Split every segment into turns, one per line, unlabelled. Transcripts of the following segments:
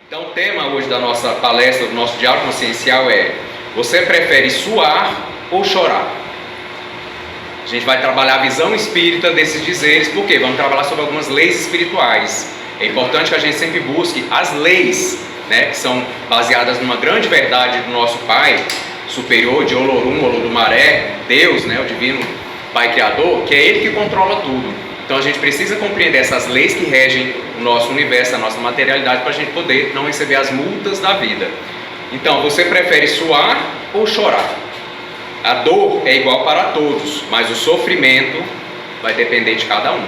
Então, o tema hoje da nossa palestra, do nosso diálogo consciencial é: você prefere suar ou chorar? A gente vai trabalhar a visão espírita desses dizeres, porque vamos trabalhar sobre algumas leis espirituais. É importante que a gente sempre busque as leis, né, que são baseadas numa grande verdade do nosso Pai superior, de Olorum, Olodumaré, Deus, né, o divino Pai Criador, que é Ele que controla tudo. Então a gente precisa compreender essas leis que regem o nosso universo, a nossa materialidade, para a gente poder não receber as multas da vida. Então, você prefere suar ou chorar? A dor é igual para todos, mas o sofrimento vai depender de cada um.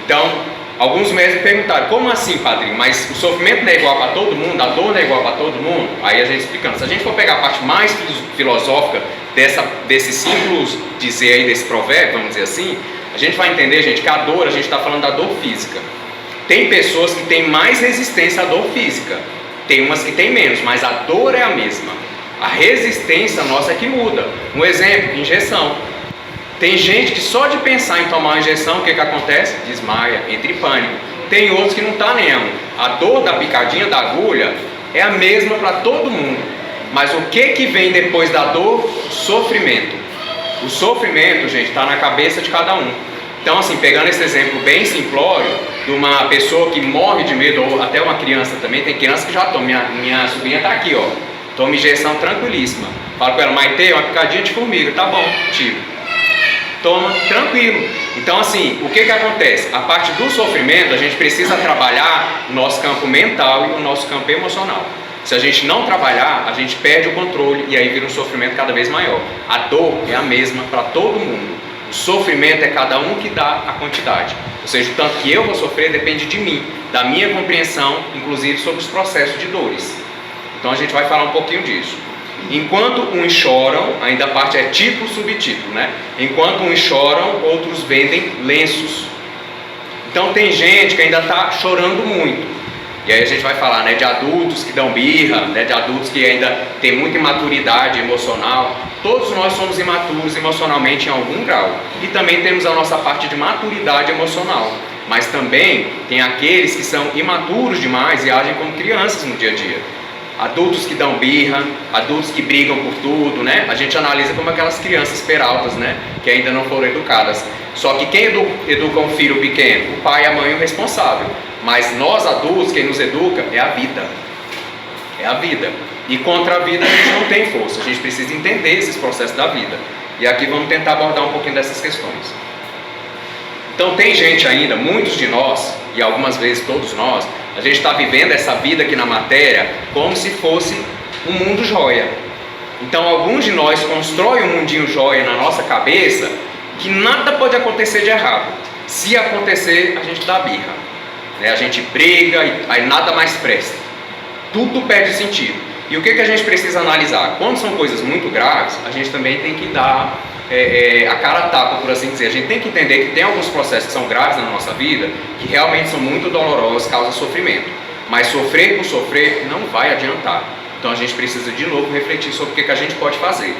Então, alguns mestres perguntaram: como assim, padrinho? Mas o sofrimento não é igual para todo mundo? A dor não é igual para todo mundo? Aí a gente explicando. Se a gente for pegar a parte mais filosófica desse simples dizer aí, desse provérbio, vamos dizer assim, a gente vai entender, gente, que a dor, a gente está falando da dor física. Tem pessoas que têm mais resistência à dor física, tem umas que têm menos, mas a dor é a mesma. A resistência nossa é que muda. Um exemplo, injeção. Tem gente que só de pensar em tomar uma injeção, o que acontece? Desmaia, entra em pânico. Tem outros que não está nem aí. A dor da picadinha da agulha é a mesma para todo mundo. Mas o que vem depois da dor? O sofrimento. O sofrimento, gente, está na cabeça de cada um. Então, assim, pegando esse exemplo bem simplório, de uma pessoa que morre de medo, ou até uma criança também, tem criança que já toma. Minha sobrinha está aqui, ó. Toma injeção tranquilíssima. Falo com ela: Maite, uma picadinha de formiga. Tá bom, tiro. Toma, tranquilo. Então, assim, o que acontece? A parte do sofrimento, a gente precisa trabalhar o nosso campo mental e o nosso campo emocional. Se a gente não trabalhar, a gente perde o controle e aí vira um sofrimento cada vez maior. A dor é a mesma para todo mundo. O sofrimento é cada um que dá a quantidade. Ou seja, o tanto que eu vou sofrer depende de mim, da minha compreensão, inclusive sobre os processos de dores. Então a gente vai falar um pouquinho disso. Enquanto uns choram, ainda a parte é título subtítulo, né? Enquanto uns choram, outros vendem lenços. Então tem gente que ainda está chorando muito. E aí a gente vai falar, né, de adultos que dão birra, né, de adultos que ainda têm muita imaturidade emocional. Todos nós somos imaturos emocionalmente em algum grau. E também temos a nossa parte de maturidade emocional. Mas também tem aqueles que são imaturos demais e agem como crianças no dia a dia. Adultos que dão birra, adultos que brigam por tudo, né? A gente analisa como aquelas crianças peraltas, né, que ainda não foram educadas. Só que quem educa um filho pequeno? O pai, a mãe e o responsável. Mas nós adultos, quem nos educa é a vida. É a vida. E contra a vida a gente não tem força. A gente precisa entender esses processos da vida. E aqui vamos tentar abordar um pouquinho dessas questões. Então tem gente ainda, muitos de nós, e algumas vezes todos nós, a gente está vivendo essa vida aqui na matéria como se fosse um mundo joia. Então alguns de nós constroem um mundinho joia na nossa cabeça que nada pode acontecer de errado. Se acontecer, a gente dá birra, né? A gente briga e aí nada mais presta. Tudo perde sentido. E o que a gente precisa analisar? Quando são coisas muito graves, a gente também tem que dar a cara a tapa, por assim dizer. A gente tem que entender que tem alguns processos que são graves na nossa vida, que realmente são muito dolorosos, causam sofrimento. Mas sofrer por sofrer não vai adiantar. Então a gente precisa de novo refletir sobre o que a gente pode fazer.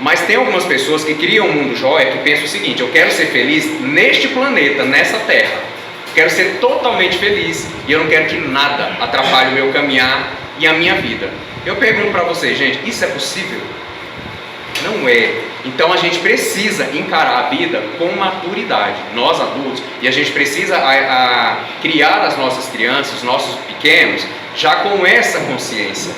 Mas tem algumas pessoas que criam um mundo joia que pensam o seguinte: eu quero ser feliz neste planeta, nessa terra. Quero ser totalmente feliz e eu não quero que nada atrapalhe o meu caminhar e a minha vida. Eu pergunto para vocês, gente, isso é possível? Não é. Então a gente precisa encarar a vida com maturidade, nós adultos, e a gente precisa criar as nossas crianças, os nossos pequenos, já com essa consciência.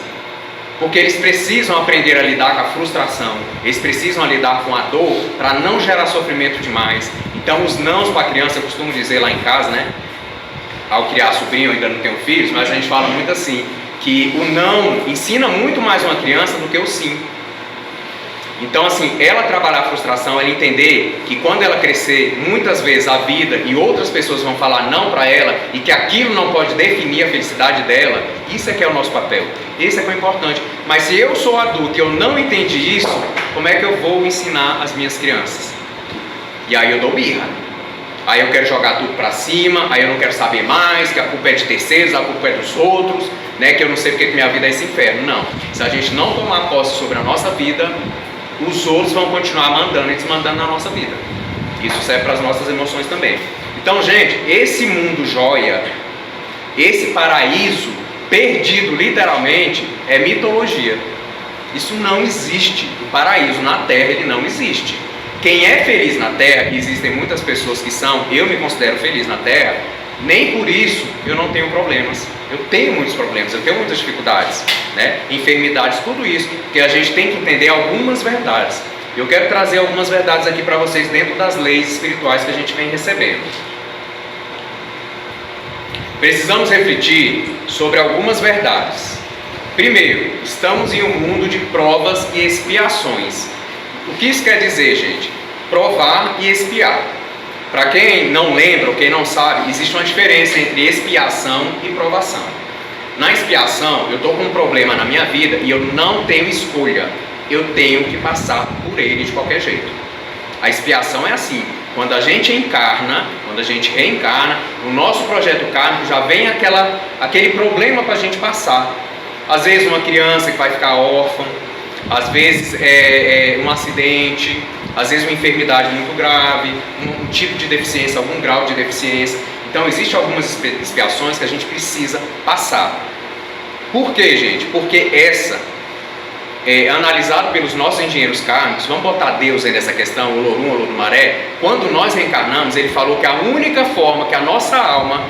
Porque eles precisam aprender a lidar com a frustração, eles precisam lidar com a dor para não gerar sofrimento demais. Então os nãos para a criança, eu costumo dizer lá em casa, né? Ao criar sobrinho, eu ainda não tenho filhos, mas a gente fala muito assim, que o não ensina muito mais uma criança do que o sim. Então, assim, ela trabalhar a frustração, ela entender que quando ela crescer, muitas vezes a vida e outras pessoas vão falar não para ela e que aquilo não pode definir a felicidade dela, isso é que é o nosso papel, esse é que é o importante. Mas se eu sou adulto e eu não entendi isso, como é que eu vou ensinar as minhas crianças? E aí eu dou birra. Aí eu quero jogar tudo para cima, aí eu não quero saber mais, que a culpa é de terceiros, a culpa é dos outros, né, que eu não sei porque que minha vida é esse inferno. Não, se a gente não tomar posse sobre a nossa vida, os outros vão continuar mandando e desmandando na nossa vida. Isso serve para as nossas emoções também. Então, gente, esse mundo joia, esse paraíso perdido literalmente é mitologia. Isso não existe. O paraíso na terra, ele não existe. Quem é feliz na terra, e existem muitas pessoas que são, eu me considero feliz na terra, nem por isso eu não tenho problemas. Eu tenho muitos problemas, eu tenho muitas dificuldades, né? Enfermidades, tudo isso, que a gente tem que entender algumas verdades. Eu quero trazer algumas verdades aqui para vocês dentro das leis espirituais que a gente vem recebendo. Precisamos refletir sobre algumas verdades. Primeiro, estamos em um mundo de provas e expiações. O que isso quer dizer, gente? Provar e expiar. Para quem não lembra ou quem não sabe, existe uma diferença entre expiação e provação. Na expiação, eu estou com um problema na minha vida e eu não tenho escolha. Eu tenho que passar por ele de qualquer jeito. A expiação é assim: quando a gente encarna, quando a gente reencarna, no nosso projeto kármico já vem aquele problema para a gente passar. Às vezes uma criança que vai ficar órfã, às vezes um acidente, às vezes uma enfermidade muito grave, um tipo de deficiência, algum grau de deficiência. Então existem algumas expiações que a gente precisa passar. Por quê, gente? Porque analisado pelos nossos engenheiros kármicos, vamos botar Deus aí nessa questão, o Olorum, o Olodumaré. Quando nós reencarnamos, ele falou que a única forma que a nossa alma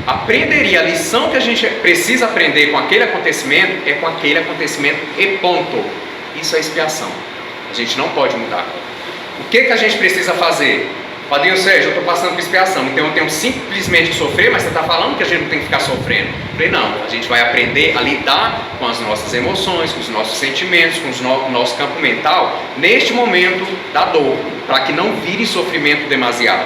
aprenderia a lição que a gente precisa aprender com aquele acontecimento é com aquele acontecimento e ponto. Isso é expiação. A gente não pode mudar. O que a gente precisa fazer? Padrinho Sérgio, eu estou passando por expiação, então eu tenho simplesmente que sofrer, mas você está falando que a gente não tem que ficar sofrendo. Eu falei, não, a gente vai aprender a lidar com as nossas emoções, com os nossos sentimentos, com o nosso campo mental, neste momento da dor, para que não vire sofrimento demasiado.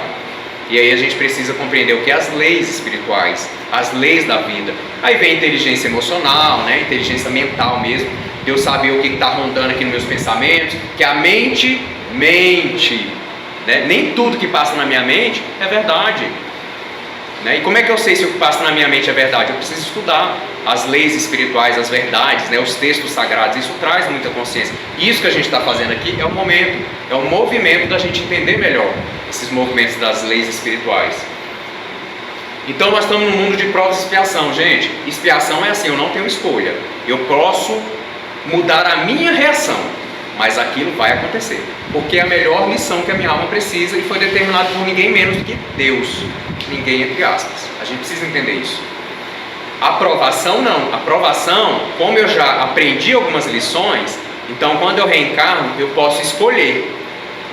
E aí a gente precisa compreender o que? As leis espirituais, as leis da vida. Aí vem a inteligência emocional, né? Inteligência mental mesmo. Deus sabe o que está rondando aqui nos meus pensamentos, que a mente mente. Né? Nem tudo que passa na minha mente é verdade. Né? E como é que eu sei se o que passa na minha mente é verdade? Eu preciso estudar as leis espirituais, as verdades, né? Os textos sagrados. Isso traz muita consciência. Isso que a gente está fazendo aqui é um momento, é um movimento da gente entender melhor esses movimentos das leis espirituais. Então nós estamos num mundo de provas e expiação, gente. Expiação é assim, eu não tenho escolha. Eu posso mudar a minha reação, mas aquilo vai acontecer, porque é a melhor lição que a minha alma precisa e foi determinado por ninguém menos do que Deus. Ninguém entre aspas. A gente precisa entender isso. Aprovação não. Aprovação, como eu já aprendi algumas lições, então quando eu reencarno, eu posso escolher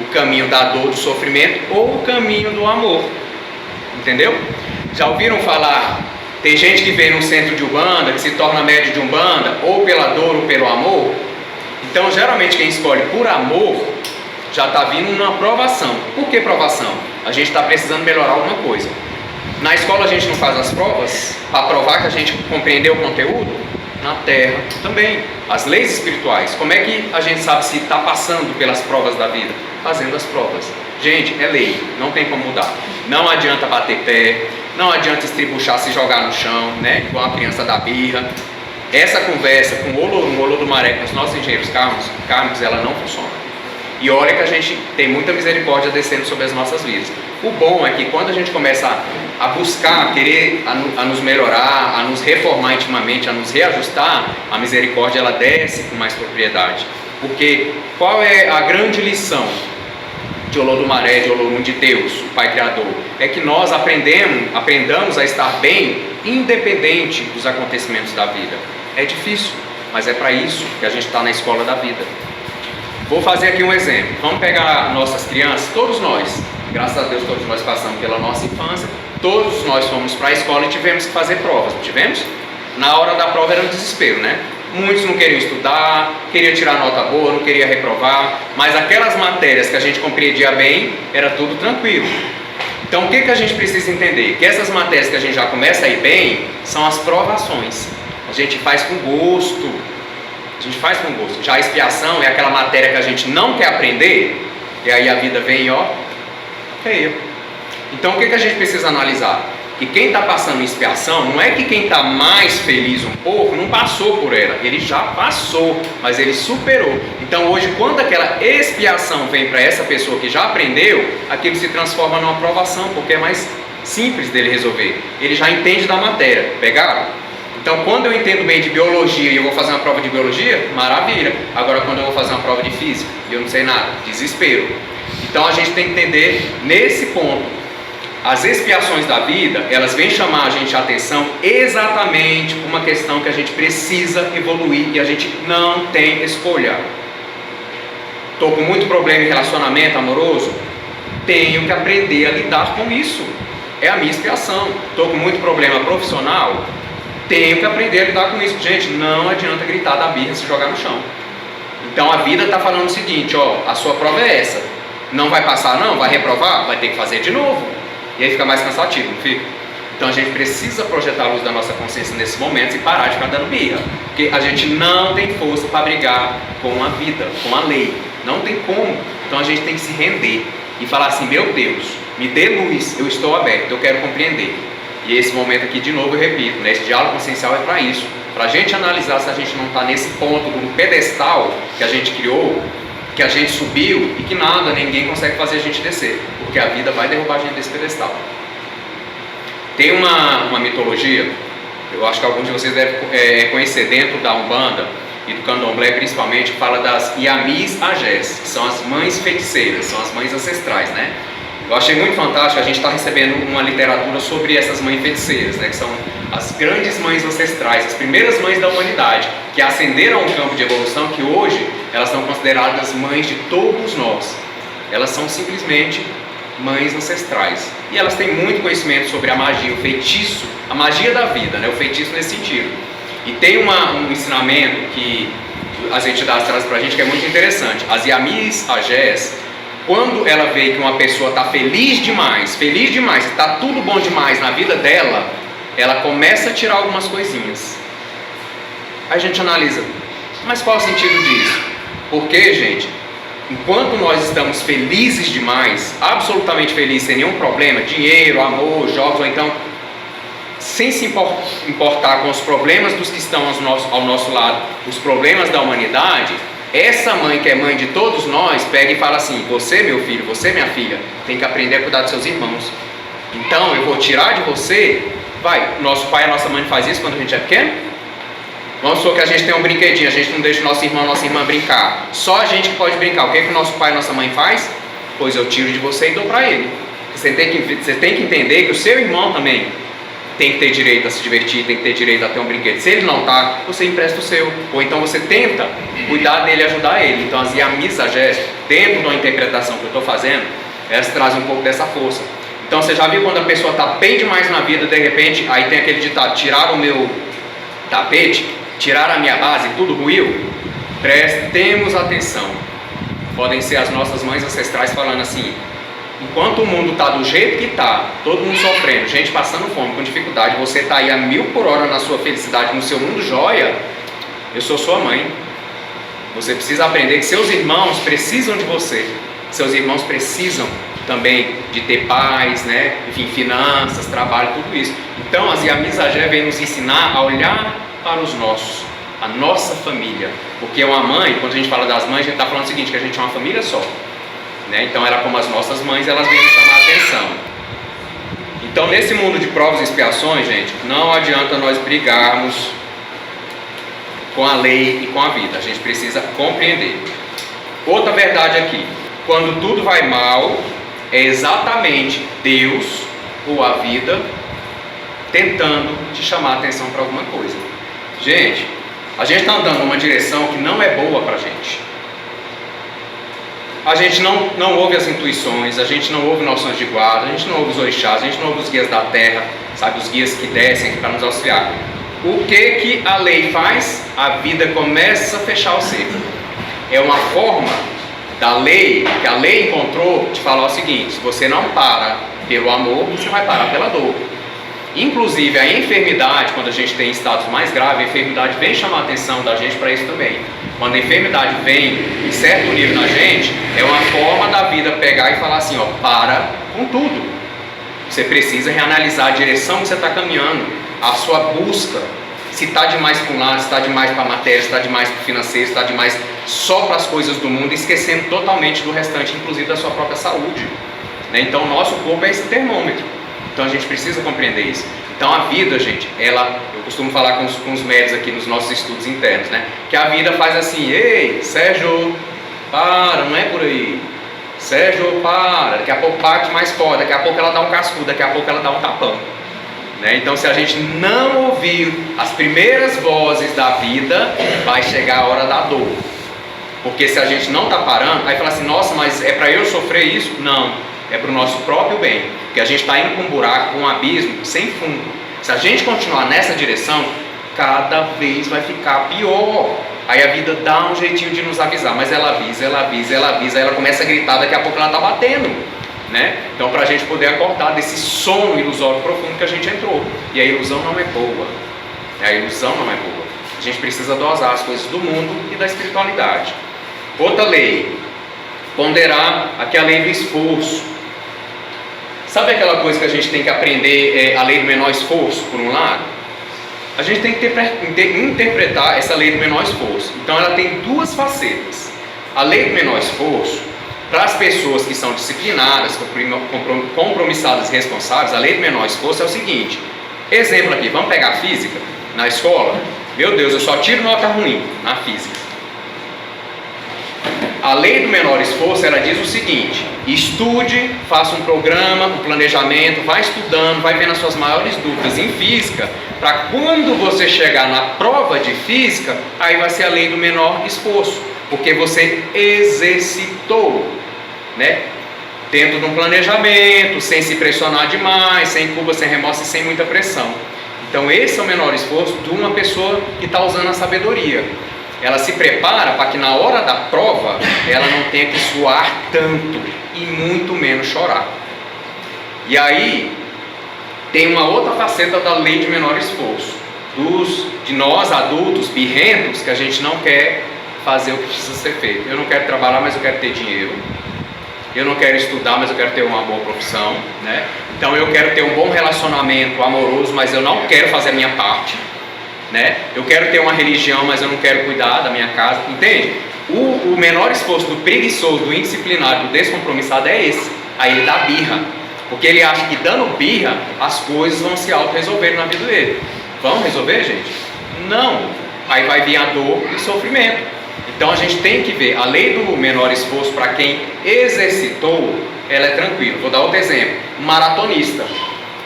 o caminho da dor, do sofrimento ou o caminho do amor. Entendeu? Já ouviram falar? Tem gente que vem num centro de Umbanda, que se torna médium de Umbanda, ou pela dor ou pelo amor. Então, geralmente, quem escolhe por amor já está vindo numa provação. Por que provação? A gente está precisando melhorar alguma coisa. Na escola, a gente não faz as provas para provar que a gente compreendeu o conteúdo? Na Terra também. As leis espirituais. Como é que a gente sabe se está passando pelas provas da vida? Fazendo as provas. Gente, é lei, não tem como mudar. Não adianta bater pé, não adianta estribuchar, se jogar no chão, né? Igual a criança da birra. Essa conversa com o Olorum, o Olodumaré, com os nossos engenheiros kármicos, ela não funciona. E olha que a gente tem muita misericórdia descendo sobre as nossas vidas. O bom é que quando a gente começa a buscar, a querer a nos melhorar, a nos reformar intimamente, a nos reajustar, a misericórdia ela desce com mais propriedade. Porque qual é a grande lição de Olodumaré, de Olorum, de Deus, o Pai Criador? É que nós aprendamos a estar bem, independente dos acontecimentos da vida. É difícil, mas é para isso que a gente está na escola da vida. Vou fazer aqui um exemplo. Vamos pegar nossas crianças, todos nós, graças a Deus todos nós passamos pela nossa infância, todos nós fomos para a escola e tivemos que fazer provas, não tivemos? Na hora da prova era um desespero, né? Muitos não queriam estudar, queriam tirar nota boa, não queriam reprovar, mas aquelas matérias que a gente compreendia bem, era tudo tranquilo. Então o que a gente precisa entender? Que essas matérias que a gente já começa a ir bem, são as provações. A gente faz com gosto. A gente faz com gosto. Já a expiação é aquela matéria que a gente não quer aprender, e aí a vida vem, ó, é erro. Então o que a gente precisa analisar? Que quem está passando em expiação, não é que quem está mais feliz um pouco, não passou por ela, ele já passou, mas ele superou. Então hoje, quando aquela expiação vem para essa pessoa que já aprendeu, aquilo se transforma numa provação, porque é mais simples dele resolver. Ele já entende da matéria, pegaram? Então, quando eu entendo bem de biologia e eu vou fazer uma prova de biologia, maravilha. Agora, quando eu vou fazer uma prova de física e eu não sei nada, desespero. Então, a gente tem que entender nesse ponto. As expiações da vida, elas vêm chamar a gente a atenção exatamente por uma questão que a gente precisa evoluir e a gente não tem escolha. Estou com muito problema em relacionamento amoroso? Tenho que aprender a lidar com isso. É a minha expiação. Estou com muito problema profissional? Tenho que aprender a lidar com isso. Gente, não adianta gritar da birra e se jogar no chão. Então a vida está falando o seguinte, ó, a sua prova é essa. Não vai passar não? Vai reprovar? Vai ter que fazer de novo. E aí fica mais cansativo, não fica? Então a gente precisa projetar a luz da nossa consciência nesses momentos e parar de ficar dando birra. Porque a gente não tem força para brigar com a vida, com a lei. Não tem como. Então a gente tem que se render e falar assim, meu Deus, me dê luz, eu estou aberto, eu quero compreender. E esse momento aqui, de novo, eu repito, né, esse diálogo consciencial é para isso. Para a gente analisar se a gente não está nesse ponto, no pedestal que a gente criou, que a gente subiu e que nada, ninguém consegue fazer a gente descer. Porque a vida vai derrubar a gente desse pedestal. Tem uma mitologia, eu acho que alguns de vocês devem conhecer dentro da Umbanda e do Candomblé principalmente, que fala das Iamis Agés, que são as mães feiticeiras, são as mães ancestrais, né? Eu achei muito fantástico, a gente está recebendo uma literatura sobre essas mães feiticeiras, né? Que são as grandes mães ancestrais, as primeiras mães da humanidade, que ascenderam a um campo de evolução que hoje elas são consideradas mães de todos nós. Elas são simplesmente mães ancestrais. E elas têm muito conhecimento sobre a magia, o feitiço, a magia da vida, né? O feitiço nesse sentido. E tem um ensinamento que as entidades trazem para a gente que é muito interessante. As Iamis Agés, quando ela vê que uma pessoa está feliz demais, está tudo bom demais na vida dela, ela começa a tirar algumas coisinhas. Aí a gente analisa, mas qual é o sentido disso? Porque, gente, enquanto nós estamos felizes demais, absolutamente felizes, sem nenhum problema, dinheiro, amor, jogos, ou então sem se importar com os problemas dos que estão ao nosso lado, os problemas da humanidade, essa mãe que é mãe de todos nós, pega e fala assim, você meu filho, você minha filha, tem que aprender a cuidar dos seus irmãos. Então eu vou tirar de você, nosso pai e a nossa mãe faz isso quando a gente é pequeno? Vamos supor que a gente tem um brinquedinho, a gente não deixa o nosso irmão, nossa irmã brincar. Só a gente que pode brincar. O que o nosso pai e nossa mãe faz? Pois eu tiro de você e dou para ele. Você tem que entender que o seu irmão também tem que ter direito a se divertir, tem que ter direito a ter um brinquedo. Se ele não está, você empresta o seu. Ou então você tenta cuidar dele e ajudar ele. Então as Iamis Agés, dentro da interpretação que eu estou fazendo, elas trazem um pouco dessa força. Então você já viu quando a pessoa está bem demais na vida, de repente, aí tem aquele ditado, tiraram o meu tapete, tiraram a minha base, tudo ruiu? Prestemos atenção. Podem ser as nossas mães ancestrais falando assim, enquanto o mundo está do jeito que está, todo mundo sofrendo, gente passando fome, com dificuldade, você está aí a 1000 por hora na sua felicidade, no seu mundo joia, eu sou sua mãe. Você precisa aprender que seus irmãos precisam de você. Seus irmãos precisam também de ter paz, né? Enfim, finanças, trabalho, tudo isso. Então as Iamis Agés vêm nos ensinar a olhar para os nossos, a nossa família. Porque uma mãe, quando a gente fala das mães, a gente está falando o seguinte, que a gente é uma família só. Né? Então ela, como as nossas mães, elas vêm nos chamar a atenção. Então nesse mundo de provas e expiações, gente, não adianta nós brigarmos com a lei e com a vida. A gente precisa compreender. Outra verdade aqui, quando tudo vai mal, é exatamente Deus ou a vida tentando te chamar a atenção para alguma coisa. Gente, a gente está andando numa direção que não é boa para a gente. A gente não ouve as intuições, a gente não ouve noções de guarda, a gente não ouve os orixás, a gente não ouve os guias da terra, sabe, os guias que descem para nos auxiliar. O que a lei faz? A vida começa a fechar o cerco. É uma forma da lei, que a lei encontrou, de falar o seguinte, se você não para pelo amor, você vai parar pela dor. Inclusive a enfermidade, quando a gente tem estados mais graves, a enfermidade vem chamar a atenção da gente para isso também. Quando a enfermidade vem em certo nível na gente, é uma forma da vida pegar e falar assim, ó, para com tudo. Você precisa reanalisar a direção que você está caminhando, a sua busca, se está demais para um lado, se está demais para a matéria, se está demais para o financeiro, se está demais só para as coisas do mundo, esquecendo totalmente do restante, inclusive da sua própria saúde. Né? Então o nosso corpo é esse termômetro. Então a gente precisa compreender isso. Então a vida, gente, eu costumo falar com os médicos aqui nos nossos estudos internos, né? Que a vida faz assim: ei, Sérgio, para, não é por aí. Sérgio, para, daqui a pouco bate mais forte, daqui a pouco ela dá um cascudo, daqui a pouco ela dá um tapão. Né? Então, se a gente não ouvir as primeiras vozes da vida, vai chegar a hora da dor. Porque se a gente não está parando, aí fala assim: nossa, mas é para eu sofrer isso? Não, é para o nosso próprio bem. Porque a gente está indo com um buraco, com um abismo sem fundo. Se a gente continuar nessa direção, cada vez vai ficar pior. Aí a vida dá um jeitinho de nos avisar, mas ela avisa, aí ela começa a gritar, daqui a pouco ela está batendo. Né? Então, para a gente poder acordar desse sono ilusório profundo que a gente entrou. E a ilusão não é boa. A ilusão não é boa. A gente precisa dosar as coisas do mundo e da espiritualidade. Outra lei: ponderar aqui a lei do esforço. Sabe aquela coisa que a gente tem que aprender, a lei do menor esforço, por um lado? A gente tem que interpretar essa lei do menor esforço. Então ela tem duas facetas. A lei do menor esforço, para as pessoas que são disciplinadas, compromissadas e responsáveis, a lei do menor esforço é o seguinte. Exemplo aqui, vamos pegar a física na escola. Meu Deus, eu só tiro nota ruim na física. A lei do menor esforço, ela diz o seguinte: estude, faça um programa, um planejamento, vai estudando, vai vendo as suas maiores dúvidas em física, para quando você chegar na prova de física, aí vai ser a lei do menor esforço, porque você exercitou, né? Dentro de um planejamento, sem se pressionar demais, sem curva, sem remorso e sem muita pressão. Então esse é o menor esforço de uma pessoa que está usando a sabedoria. Ela se prepara para que na hora da prova ela não tenha que suar tanto e muito menos chorar. E aí tem uma outra faceta da lei de menor esforço, de nós adultos birrentos, que a gente não quer fazer o que precisa ser feito. Eu não quero trabalhar, mas eu quero ter dinheiro. Eu não quero estudar, mas eu quero ter uma boa profissão, né? Então eu quero ter um bom relacionamento amoroso, mas eu não quero fazer a minha parte, né? Eu quero ter uma religião, mas eu não quero cuidar da minha casa, entende? O menor esforço do preguiçoso, do indisciplinado, do descompromissado é esse. Aí ele dá birra, porque ele acha que dando birra as coisas vão se auto-resolver na vida dele. Vão resolver, gente? Não. Aí vai vir a dor e o sofrimento. Então a gente tem que ver, a lei do menor esforço para quem exercitou, ela é tranquila. Vou dar outro exemplo: um maratonista,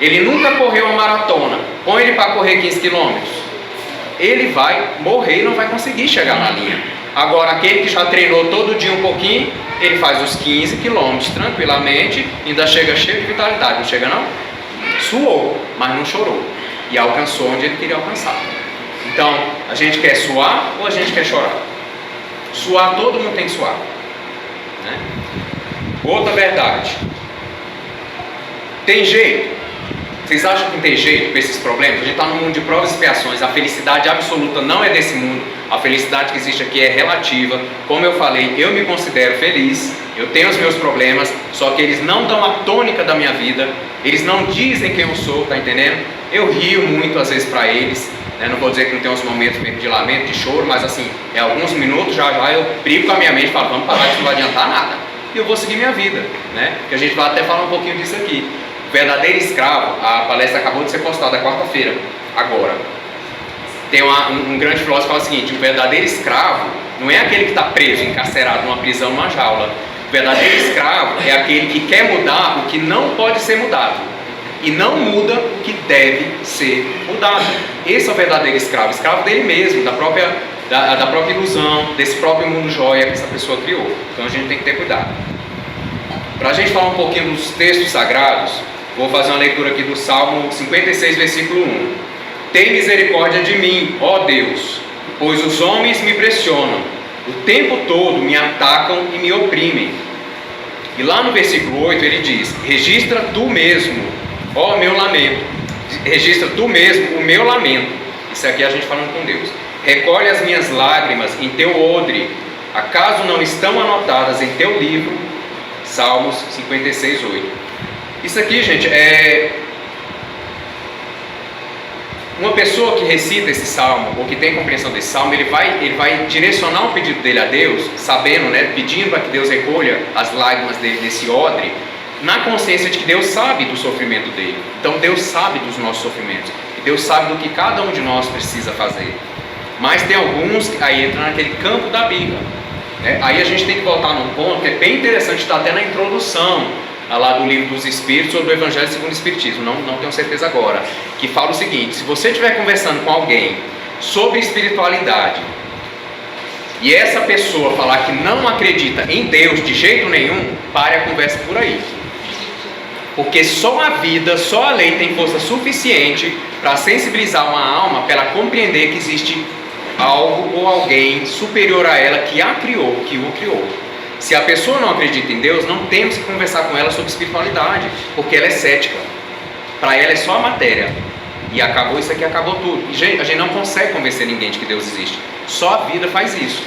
ele nunca correu uma maratona, põe ele para correr 15 quilômetros, ele vai morrer e não vai conseguir chegar na linha. Agora aquele que já treinou todo dia um pouquinho, ele faz os 15 quilômetros tranquilamente, ainda chega cheio de vitalidade. Não chega não? Suou, mas não chorou, e alcançou onde ele queria alcançar. Então a gente quer suar ou a gente quer chorar? Suar, todo mundo tem que suar, né? Outra verdade: tem jeito? Vocês acham que não tem jeito com esses problemas? A gente está num mundo de provas e expiações. A felicidade absoluta não é desse mundo. A felicidade que existe aqui é relativa. Como eu falei, eu me considero feliz. Eu tenho os meus problemas, só que eles não dão a tônica da minha vida. Eles não dizem quem eu sou, tá entendendo? Eu rio muito às vezes para eles, né? Não vou dizer que não tem uns momentos de lamento, de choro, mas assim, é alguns minutos já eu brigo com a minha mente e falo: vamos parar, isso não vai adiantar nada. E eu vou seguir minha vida, né? Que a gente vai até falar um pouquinho disso aqui. O verdadeiro escravo, a palestra acabou de ser postada quarta-feira, agora. Tem um grande filósofo que fala o seguinte: o verdadeiro escravo não é aquele que está preso, encarcerado numa prisão, numa jaula. O verdadeiro escravo é aquele que quer mudar o que não pode ser mudado e não muda o que deve ser mudado. Esse é o verdadeiro escravo, escravo dele mesmo, da própria ilusão, desse próprio mundo joia que essa pessoa criou. Então a gente tem que ter cuidado. Para a gente falar um pouquinho dos textos sagrados, vou fazer uma leitura aqui do Salmo 56, versículo 1. Tem misericórdia de mim, ó Deus, pois os homens me pressionam. O tempo todo me atacam e me oprimem. E lá no versículo 8 ele diz: registra tu mesmo, ó meu lamento. Registra tu mesmo o meu lamento. Isso aqui é a gente falando com Deus. Recolhe as minhas lágrimas em teu odre. Acaso não estão anotadas em teu livro? Salmos 56, 8. Isso aqui, gente, é... uma pessoa que recita esse salmo, ou que tem compreensão desse salmo, ele vai direcionar o pedido dele a Deus, sabendo, né, pedindo para que Deus recolha as lágrimas dele nesse odre, na consciência de que Deus sabe do sofrimento dele. Então Deus sabe dos nossos sofrimentos. E Deus sabe do que cada um de nós precisa fazer. Mas tem alguns que aí entram naquele campo da birra. Aí a gente tem que voltar num ponto que é bem interessante, está até na introdução lá do livro dos Espíritos ou do Evangelho segundo o Espiritismo, não tenho certeza agora, que fala o seguinte: se você estiver conversando com alguém sobre espiritualidade e essa pessoa falar que não acredita em Deus de jeito nenhum, pare a conversa por aí. Porque só a vida, só a lei tem força suficiente para sensibilizar uma alma, para ela compreender que existe algo ou alguém superior a ela que a criou, que o criou. Se a pessoa não acredita em Deus, não temos que conversar com ela sobre espiritualidade, porque ela é cética. Para ela é só a matéria. E acabou isso aqui, acabou tudo. E a gente não consegue convencer ninguém de que Deus existe. Só a vida faz isso.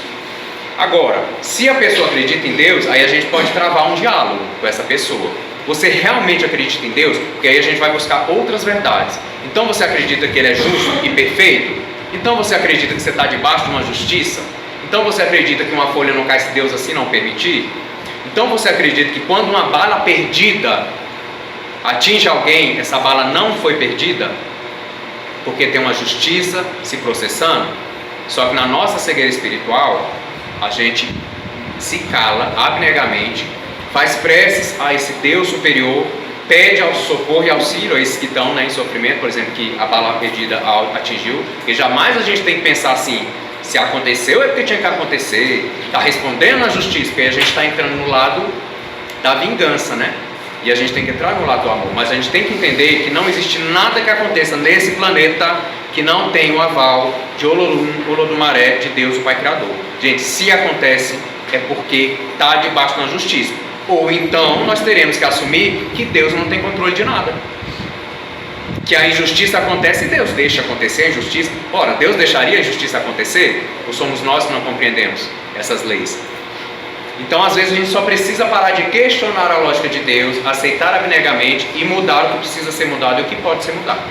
Agora, se a pessoa acredita em Deus, aí a gente pode travar um diálogo com essa pessoa. Você realmente acredita em Deus? Porque aí a gente vai buscar outras verdades. Então você acredita que Ele é justo e perfeito? Então você acredita que você está debaixo de uma justiça? Então você acredita que uma folha não cai se Deus assim não permitir? Então você acredita que quando uma bala perdida atinge alguém, essa bala não foi perdida? Porque tem uma justiça se processando? Só que na nossa cegueira espiritual, a gente se cala abnegamente, faz preces a esse Deus superior, pede ao socorro e auxílio a esses que estão em sofrimento, por exemplo, que a bala perdida atingiu, e jamais a gente tem que pensar assim: se aconteceu é porque tinha que acontecer, está respondendo à justiça, porque a gente está entrando no lado da vingança, né? E a gente tem que entrar no lado do amor, mas a gente tem que entender que não existe nada que aconteça nesse planeta que não tenha o aval de Olorum, Olodumaré, de Deus, o Pai Criador. Gente, se acontece é porque está debaixo da justiça. Ou então nós teremos que assumir que Deus não tem controle de nada. Que a injustiça acontece e Deus deixa acontecer a injustiça. Ora, Deus deixaria a injustiça acontecer? Ou somos nós que não compreendemos essas leis? Então, às vezes, a gente só precisa parar de questionar a lógica de Deus, aceitar abnegamente e mudar o que precisa ser mudado e o que pode ser mudado.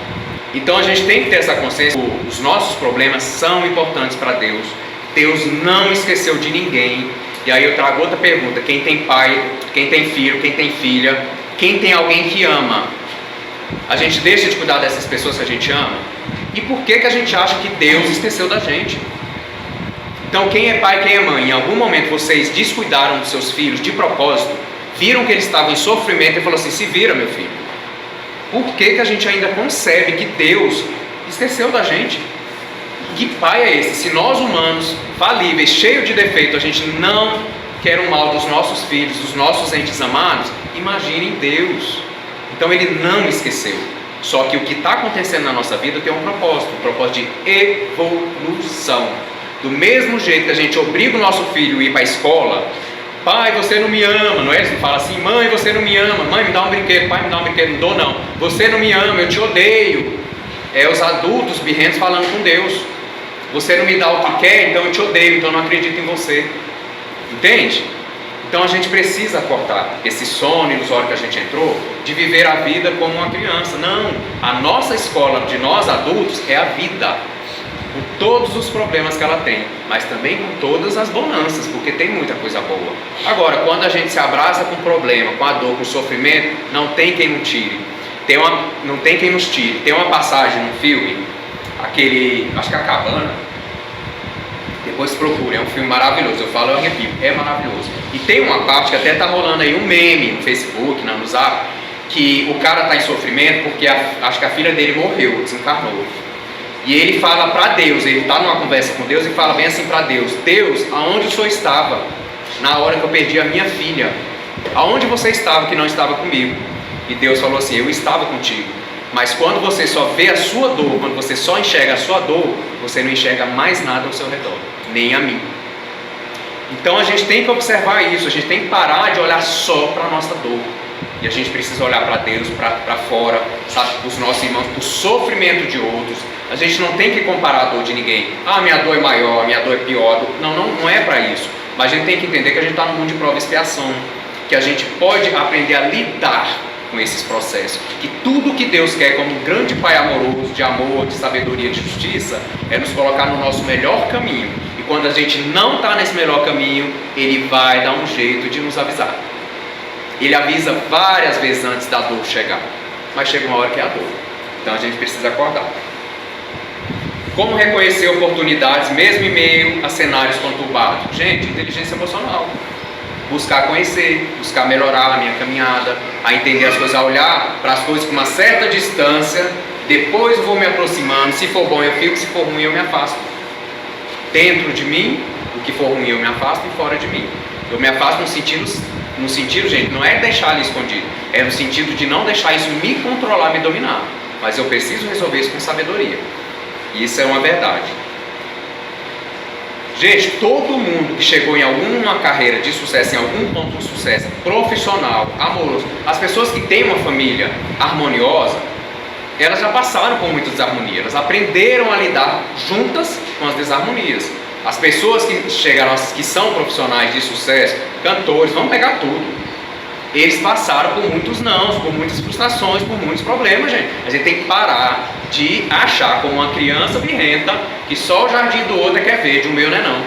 Então, a gente tem que ter essa consciência. Os nossos problemas são importantes para Deus. Deus não esqueceu de ninguém. E aí eu trago outra pergunta: quem tem pai, quem tem filho, quem tem filha, quem tem alguém que ama, a gente deixa de cuidar dessas pessoas que a gente ama? E por que a gente acha que Deus esqueceu da gente? Então, quem é pai, quem é mãe, em algum momento vocês descuidaram dos seus filhos de propósito, viram que eles estavam em sofrimento e falaram assim: se vira, meu filho. Por que a gente ainda concebe que Deus esqueceu da gente? Que pai é esse? Se nós humanos, falíveis, cheios de defeito, a gente não quer o mal dos nossos filhos, dos nossos entes amados, imaginem Deus. Então Ele não esqueceu. Só que o que está acontecendo na nossa vida tem um propósito de evolução. Do mesmo jeito que a gente obriga o nosso filho a ir para a escola: pai, você não me ama, não é? Ele fala assim: mãe, você não me ama, mãe, me dá um brinquedo, pai, me dá um brinquedo, não dou não. Você não me ama, eu te odeio. É os adultos birrentos falando com Deus: você não me dá o que quer, então eu te odeio, então eu não acredito em você. Entende? Então a gente precisa cortar esse sono ilusório que a gente entrou de viver a vida como uma criança. Não, a nossa escola de nós adultos é a vida, com todos os problemas que ela tem, mas também com todas as bonanças, porque tem muita coisa boa. Agora, quando a gente se abraça com o problema, com a dor, com o sofrimento, não tem quem nos tire. Não tem quem nos tire. Tem uma passagem no filme, aquele, acho que é A Cabana, depois procure, é um filme maravilhoso, eu falo, eu arrepio, é maravilhoso. E tem uma parte que até está rolando aí um meme no Facebook, no Zap, que o cara está em sofrimento porque acho que a filha dele morreu, desencarnou. E ele fala para Deus, ele está numa conversa com Deus e fala bem assim para Deus: Deus, aonde o Senhor estava na hora que eu perdi a minha filha? Aonde você estava que não estava comigo? E Deus falou assim: eu estava contigo. Mas quando você só vê a sua dor, quando você só enxerga a sua dor, você não enxerga mais nada ao seu redor, nem a mim. Então a gente tem que observar isso, a gente tem que parar de olhar só para a nossa dor. E a gente precisa olhar para Deus, para fora, sabe, para os nossos irmãos, para o sofrimento de outros. A gente não tem que comparar a dor de ninguém. Ah, minha dor é maior, minha dor é pior. Não é para isso. Mas a gente tem que entender que a gente está num mundo de prova e expiação, que a gente pode aprender a lidar com esses processos. Que tudo que Deus quer como um grande Pai amoroso, de amor, de sabedoria, de justiça, é nos colocar no nosso melhor caminho. E quando a gente não está nesse melhor caminho, Ele vai dar um jeito de nos avisar. Ele avisa várias vezes antes da dor chegar, mas chega uma hora que é a dor. Então a gente precisa acordar. Como reconhecer oportunidades mesmo em meio a cenários conturbados? Gente, inteligência emocional. Buscar conhecer, buscar melhorar a minha caminhada, a entender as coisas, a olhar para as coisas com uma certa distância, depois eu vou me aproximando, se for bom eu fico, se for ruim eu me afasto. Dentro de mim, o que for ruim eu me afasto, e fora de mim. Eu me afasto no sentido, gente, não é deixar ali escondido, é no sentido de não deixar isso me controlar, me dominar, mas eu preciso resolver isso com sabedoria. Isso é uma verdade. Gente, todo mundo que chegou em alguma carreira de sucesso, em algum ponto de sucesso profissional, amoroso, as pessoas que têm uma família harmoniosa, elas já passaram por muita desarmonia, elas aprenderam a lidar juntas com as desarmonias. As pessoas que chegaram, que são profissionais de sucesso, cantores, vamos pegar tudo. Eles passaram por muitos nãos, por muitas frustrações, por muitos problemas, gente. A gente tem que parar de achar como uma criança birrenta que só o jardim do outro é que é verde, o meu não é não.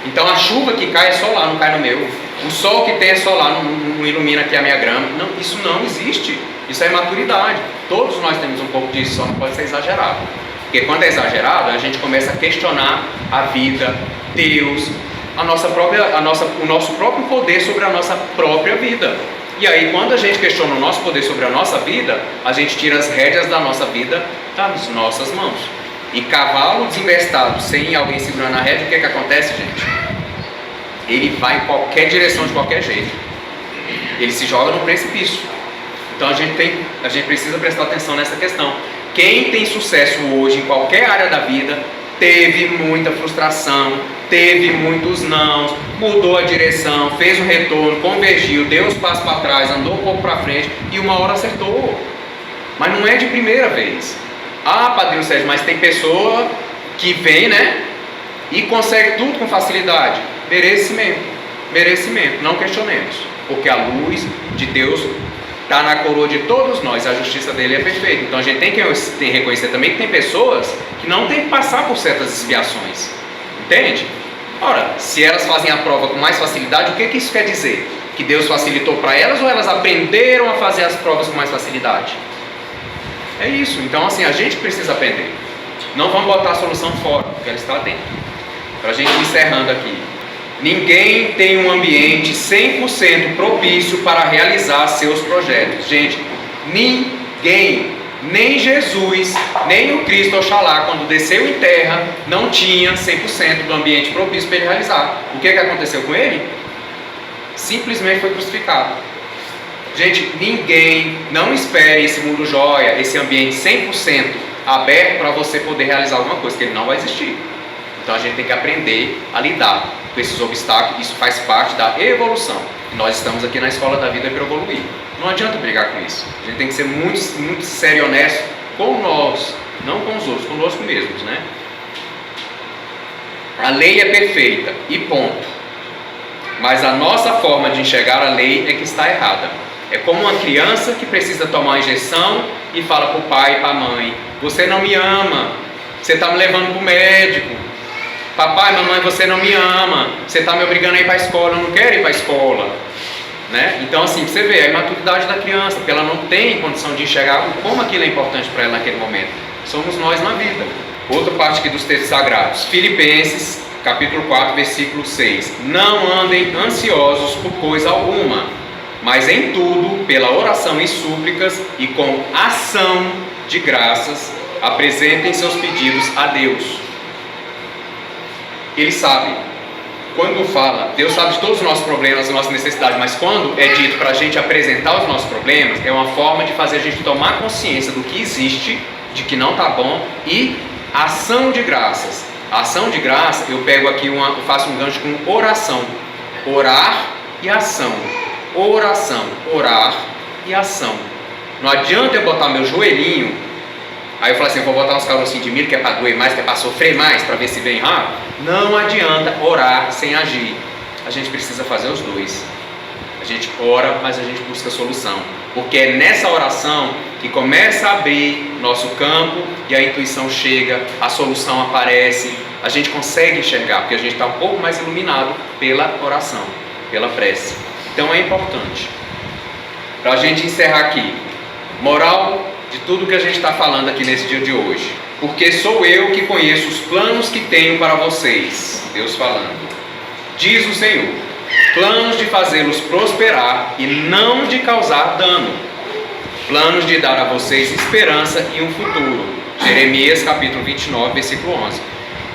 Então a chuva que cai é só lá, não cai no meu. O sol que tem é só lá, não ilumina aqui a minha grama. Não, isso não existe. Isso é maturidade. Todos nós temos um pouco disso, só não pode ser exagerado. Porque quando é exagerado, a gente começa a questionar a vida, Deus, o nosso próprio poder sobre a nossa própria vida. E aí, quando a gente questiona o nosso poder sobre a nossa vida, a gente tira as rédeas da nossa vida das nossas mãos. E cavalo desembestado, sem alguém segurando a rédea, o que que acontece, gente? Ele vai em qualquer direção, de qualquer jeito. Ele se joga no precipício. Então a gente precisa prestar atenção nessa questão. Quem tem sucesso hoje em qualquer área da vida teve muita frustração, teve muitos nãos, mudou a direção, fez um retorno, convergiu, deu uns passos para trás, andou um pouco para frente e uma hora acertou. Mas não é de primeira vez. Ah, Padrinho Sérgio, mas tem pessoa que vem, né, e consegue tudo com facilidade. Merecimento, não questionemos, porque a luz de Deus está na coroa de todos nós, a justiça dele é perfeita. Então a gente tem que reconhecer também que tem pessoas que não tem que passar por certas expiações, entende? Ora, se elas fazem a prova com mais facilidade, o que isso quer dizer? Que Deus facilitou para elas ou elas aprenderam a fazer as provas com mais facilidade? É isso. Então assim, a gente precisa aprender. Não vamos botar a solução fora, porque ela está dentro. Para a gente ir encerrando aqui. Ninguém tem um ambiente 100% propício para realizar seus projetos. Gente, ninguém, nem Jesus, nem o Cristo Oxalá, quando desceu em terra, não tinha 100% do ambiente propício para ele realizar. O que aconteceu com ele? Simplesmente foi crucificado. Gente, ninguém, não espere esse mundo jóia, esse ambiente 100% aberto para você poder realizar alguma coisa, que ele não vai existir. Então a gente tem que aprender a lidar com esses obstáculos. Isso faz parte da evolução. Nós estamos aqui na escola da vida para evoluir. Não adianta brigar com isso. A gente tem que ser muito, muito sério e honesto com nós, não com os outros, conosco mesmos, né? A lei é perfeita e ponto. Mas a nossa forma de enxergar a lei é que está errada. É como uma criança que precisa tomar uma injeção e fala para o pai e para a mãe: você não me ama, você está me levando para o médico. Papai, mamãe, você não me ama, você está me obrigando a ir para a escola, eu não quero ir para a escola, né? Então assim, você vê a imaturidade da criança, porque ela não tem condição de enxergar como aquilo é importante para ela naquele momento. Somos nós na vida. Outra parte aqui dos textos sagrados, Filipenses, capítulo 4, versículo 6. Não andem ansiosos por coisa alguma, mas em tudo, pela oração e súplicas e com ação de graças, apresentem seus pedidos a Deus. Ele sabe, quando fala, Deus sabe de todos os nossos problemas, as nossas necessidades, mas quando é dito para a gente apresentar os nossos problemas, é uma forma de fazer a gente tomar consciência do que existe, de que não está bom, e ação de graças. A ação de graça, eu pego aqui, eu faço um gancho com oração. Orar e ação. Oração, orar e ação. Não adianta eu botar meu joelhinho, aí eu falo assim, eu vou botar uns carocinhos de milho que é para doer mais, que é para sofrer mais, para ver se vem rápido. Não adianta orar sem agir. A gente precisa fazer os dois. A gente ora, mas a gente busca solução. Porque é nessa oração que começa a abrir nosso campo e a intuição chega, a solução aparece, a gente consegue enxergar, porque a gente está um pouco mais iluminado pela oração, pela prece. Então é importante. Para a gente encerrar aqui, moral de tudo que a gente está falando aqui nesse dia de hoje. Porque sou eu que conheço os planos que tenho para vocês. Deus falando. Diz o Senhor, planos de fazê-los prosperar e não de causar dano. Planos de dar a vocês esperança e um futuro. Jeremias capítulo 29, versículo 11.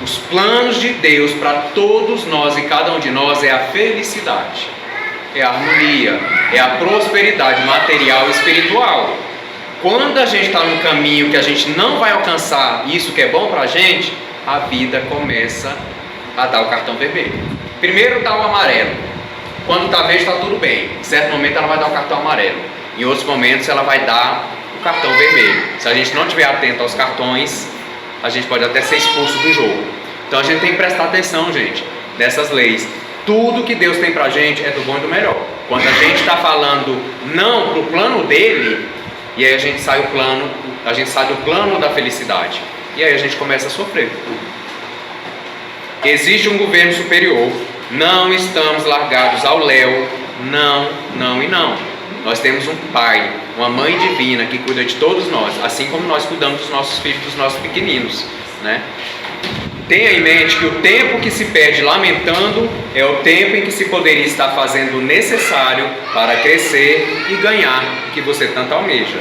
Os planos de Deus para todos nós e cada um de nós é a felicidade, é a harmonia, é a prosperidade material e espiritual. Quando a gente está num caminho que a gente não vai alcançar isso que é bom para a gente, a vida começa a dar o cartão vermelho. Primeiro dá o amarelo. Quando está verde está tudo bem. Em certo momento ela vai dar o cartão amarelo. Em outros momentos ela vai dar o cartão vermelho. Se a gente não estiver atento aos cartões, a gente pode até ser expulso do jogo. Então a gente tem que prestar atenção, gente, nessas leis. Tudo que Deus tem pra gente é do bom e do melhor. Quando a gente está falando não pro plano dele, e aí a gente sai do plano da felicidade. E aí a gente começa a sofrer. Existe um governo superior. Não estamos largados ao léu. Não, não e não. Nós temos um pai, uma mãe divina que cuida de todos nós, assim como nós cuidamos dos nossos filhos, dos nossos pequeninos, né? Tenha em mente que o tempo que se perde lamentando é o tempo em que se poderia estar fazendo o necessário para crescer e ganhar o que você tanto almeja.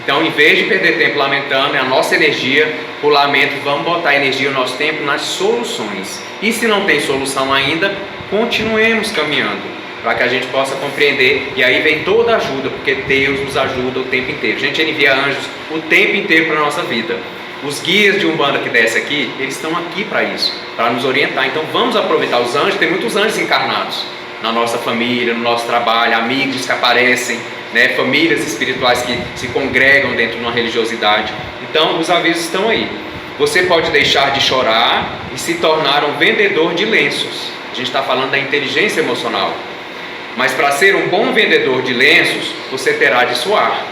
Então, em vez de perder tempo lamentando, é a nossa energia, o lamento, vamos botar a energia, o nosso tempo nas soluções. E se não tem solução ainda, continuemos caminhando, para que a gente possa compreender, e aí vem toda a ajuda, porque Deus nos ajuda o tempo inteiro. Gente, Ele envia anjos o tempo inteiro para a nossa vida. Os guias de Umbanda que desce aqui, eles estão aqui para isso, para nos orientar. Então vamos aproveitar os anjos, tem muitos anjos encarnados na nossa família, no nosso trabalho, amigos que aparecem, né? Famílias espirituais que se congregam dentro de uma religiosidade. Então os avisos estão aí. Você pode deixar de chorar e se tornar um vendedor de lenços. A gente está falando da inteligência emocional. Mas para ser um bom vendedor de lenços, você terá de suar.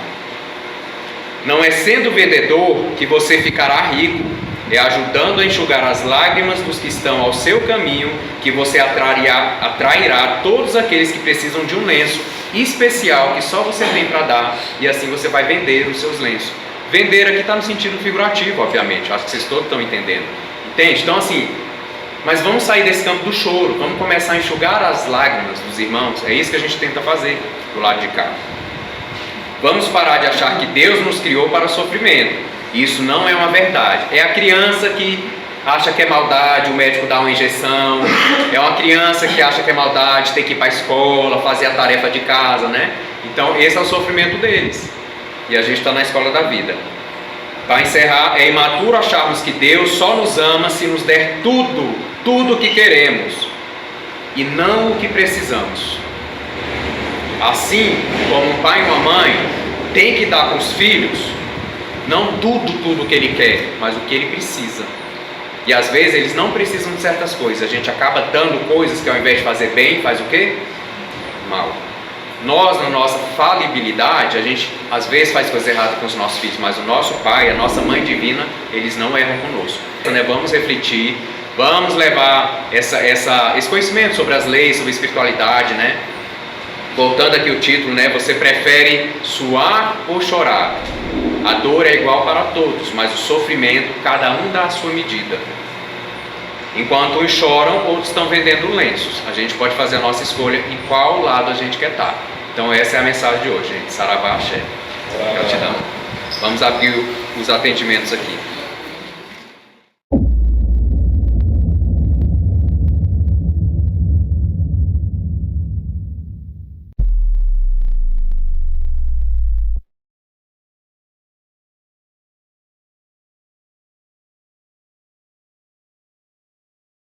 Não é sendo vendedor que você ficará rico, é ajudando a enxugar as lágrimas dos que estão ao seu caminho que você atrairá todos aqueles que precisam de um lenço especial que só você tem para dar, e assim você vai vender os seus lenços. Vender aqui está no sentido figurativo, obviamente, acho que vocês todos estão entendendo. Entende? Então assim, mas vamos sair desse campo do choro, vamos começar a enxugar as lágrimas dos irmãos, é isso que a gente tenta fazer do lado de cá. Vamos parar de achar que Deus nos criou para o sofrimento. Isso não é uma verdade. É a criança que acha que é maldade o médico dar uma injeção. É uma criança que acha que é maldade ter que ir para a escola, fazer a tarefa de casa, né? Então esse é o sofrimento deles. E a gente está na escola da vida. Para encerrar, é imaturo acharmos que Deus só nos ama se nos der tudo o que queremos e não o que precisamos. Assim como um pai e uma mãe tem que dar para os filhos, não tudo que ele quer, mas o que ele precisa. E às vezes eles não precisam de certas coisas, a gente acaba dando coisas que ao invés de fazer bem, faz o quê? Mal. Nós, na nossa falibilidade, a gente às vezes faz coisa errada com os nossos filhos, mas o nosso pai, a nossa mãe divina, eles não erram conosco. Então, né, vamos refletir, vamos levar esse conhecimento sobre as leis, sobre a espiritualidade, né? Voltando aqui o título, né? Você prefere suar ou chorar? A dor é igual para todos, mas o sofrimento, cada um dá a sua medida. Enquanto uns choram, outros estão vendendo lenços. A gente pode fazer a nossa escolha em qual lado a gente quer estar. Então essa é a mensagem de hoje, gente. Saravá, axé. Gratidão. Vamos abrir os atendimentos aqui.